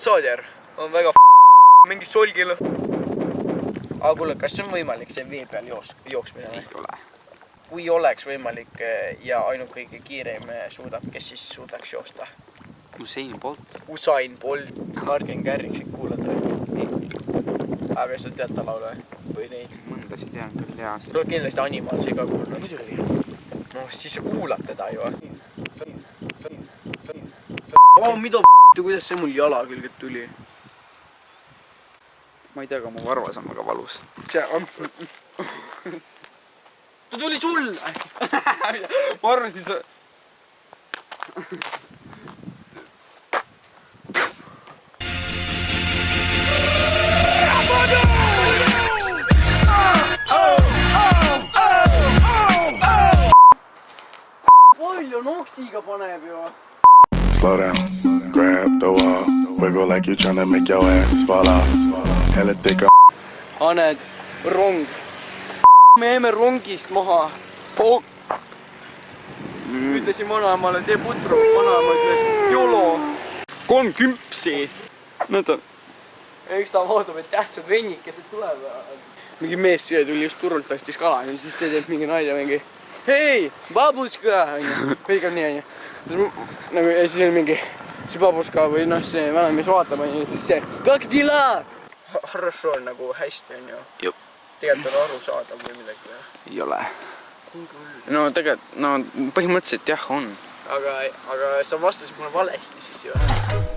Saader on väga mingi solgil. Aga kuule, kas see on võimalik see vee peal jooksmine? Ei ole. Kui oleks võimalik ja ainult kõige kiirem suudab, kes siis suudaks joosta? Usain Bolt. Usain Bolt, Martin Garrixit kuulad või? Aga sa tead ta laule või neid? Mõndasid tean küll, jaa. Sul on kindlasti Animalsi ka kuulnud. Muidugi. No siis sa kuulad teda ju. Mida kuidas see mul jala külget tuli? Ma ei tea, aga mu varvas on väga valus. See on... Ta tuli sul! Ma arvasin sa... Palju noksiga paneb ju. Slow down, grab the wall, wiggle like you're trying to make your ass fall off. Hella thick up. Aned, rong. Me jäime rongist maha. Ütlesin vanaemale, tee putru. Vanaema ütles, jolo. 3 kümpsi. Eks ta vaatab, et tähtsad vennikesed tuleb. Mingi mees siia tuli just turult ostis kala ja siis see teeb mingi naine mingi hei, babuska! Kõik on nii, ja siis oli mingi see babuska või noh, see vanamees vaatab ja siis see kak dila! Harrassu on nagu hästi on ju. Jup. Tegelikult on aru saadav või midagi. Ei ole. No tegelikult, no põhimõtteliselt jah on. Aga sa vastasid mulle valesti siis ju.